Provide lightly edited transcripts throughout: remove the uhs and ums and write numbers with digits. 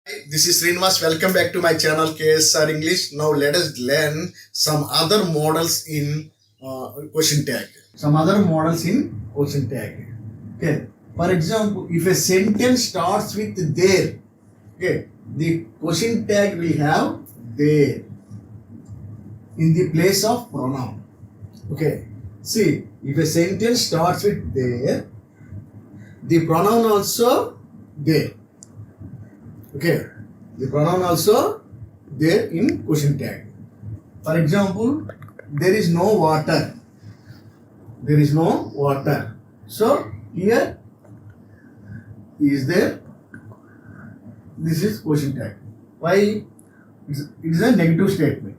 Hi, this is Srinivas. Welcome back to my channel K.S.R English. Now let us learn some other models in question tag. Some other models in question tag. Okay. For example, if a sentence starts with there, okay, the question tag will have there in the place of pronoun. Okay. See, if a sentence starts with there, the pronoun also there. Okay, the pronoun also there in question tag. For example, there is no water. There is no water. So here is there. This is question tag. Why? It is a negative statement.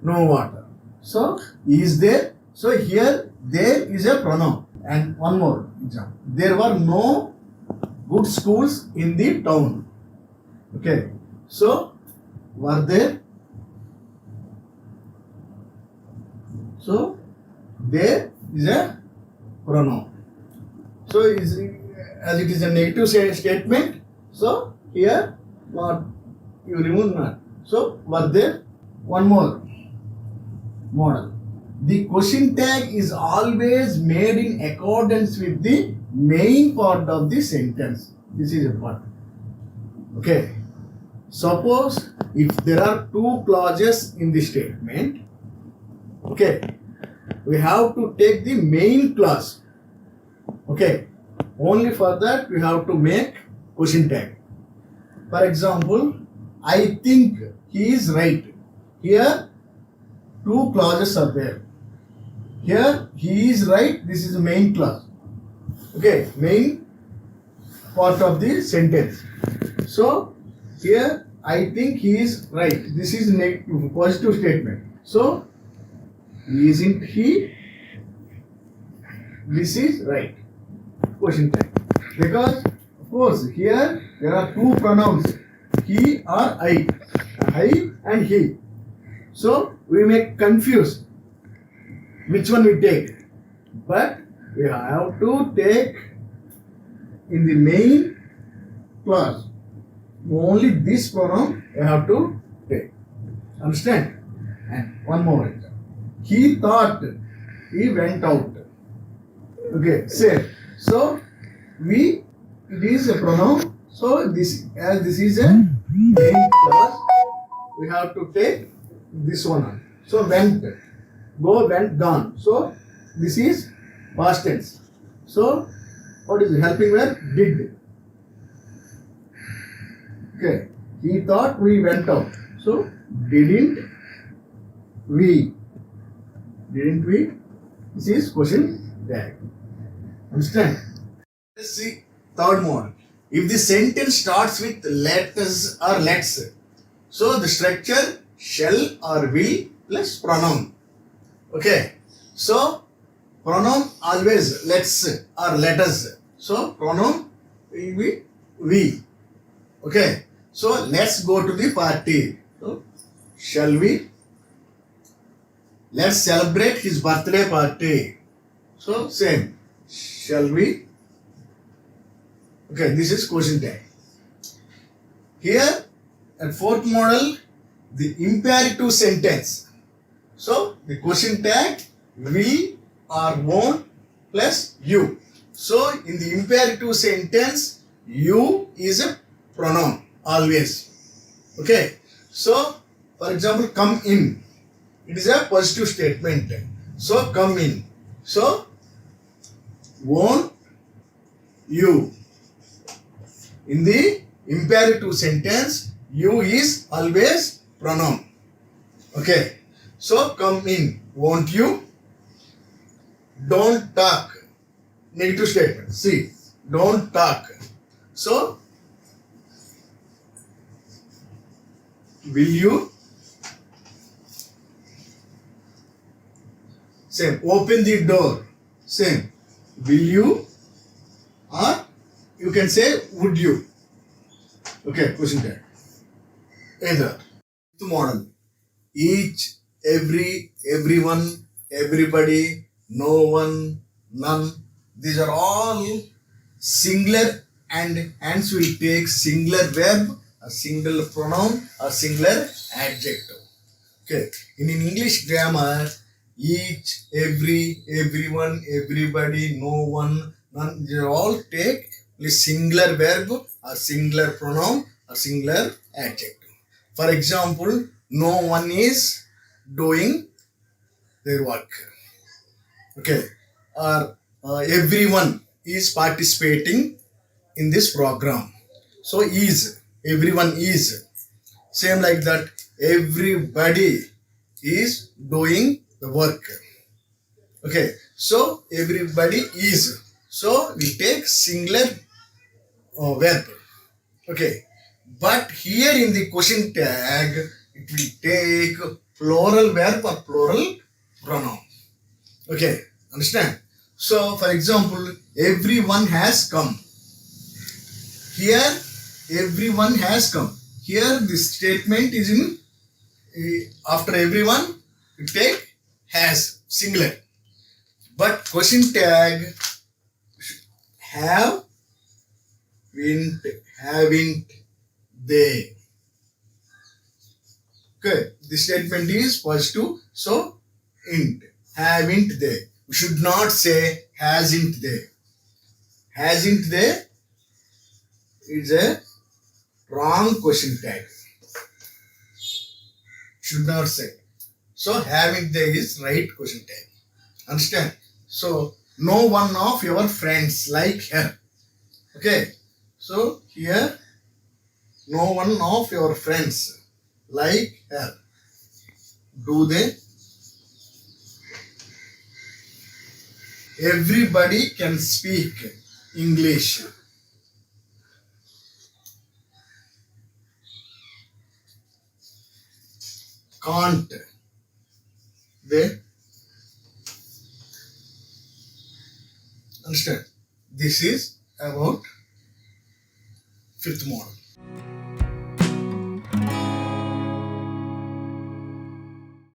No water. So is there. So here there is a pronoun. And one more example. There were no good schools in the town. Okay, so were there? So there is a pronoun. So as it is a negative statement, so here not, you remove not. So were there? One more model. The question tag is always made in accordance with the main part of the sentence. This is important. Okay. Suppose if there are two clauses in the statement, okay, we have to take the main clause. Okay. Only for that we have to make question tag. For example, I think he is right. Here two clauses are there. Here he is right. This is the main clause. Okay, main part of the sentence. So here I think he is right. This is negative, positive statement. So isn't he? This is right. Question tag. Because of course here there are two pronouns, he or I and he. So we may confuse which one we take. But we have to take in the main clause. Only this pronoun you have to take. Understand? And one more example. He thought, he went out. Okay, same. So it is a pronoun. So this is a main clause, we have to take this one. So went, go, went, gone. So this is past tense. So what is the helping verb? Did. Okay, he thought we went out. So didn't we? Didn't we? This is question tag. Understand? Let's see third model. If the sentence starts with letters or let's, so the structure shall or will plus pronoun. Okay, so pronoun always let's or letters. So pronoun will be we. Okay, so let's go to the party. So, shall we? Let's celebrate his birthday party. So same. Shall we? Okay, this is question tag. Here at fourth model, the imperative sentence. So the question tag will or won't plus you. So in the imperative sentence, you is a pronoun always. Okay, so for example, come in, it is a positive statement. So come in. So won't you? In the imperative sentence, you is always pronoun. Okay, so come in, won't you? Don't talk, negative statement. See, don't talk. So will you? Same. Open the door. Same. Will you? Or you can say would you? Okay, question tag. Either. The model. Each, every, everyone, everybody, no one, none. These are all singular and hence will take singular verb a single pronoun, a singular adjective. Okay. In English grammar, each, every, everyone, everybody, no one, none, they all take a singular verb, a singular pronoun, a singular adjective. For example, no one is doing their work. Okay. Or everyone is participating in this program. So is, everyone is. Same like that, everybody is doing the work. Okay, so everybody is. So we take singular verb. Okay, but here in the question tag, it will take plural verb or plural pronoun. Okay, understand? So, for example, everyone has come. Here, everyone has come. Here, this statement is in after everyone, you take has singular. But question tag have, haven't, haven't they. Okay, this statement is positive, so int, haven't they. We should not say hasn't they. Hasn't they is a wrong question tag. Should not say. So haven't they is right question tag. Understand? So no one of your friends like her. Okay. So here no one of your friends like her. Do they? Everybody can speak English. Can't they? Understand? This is about fifth model.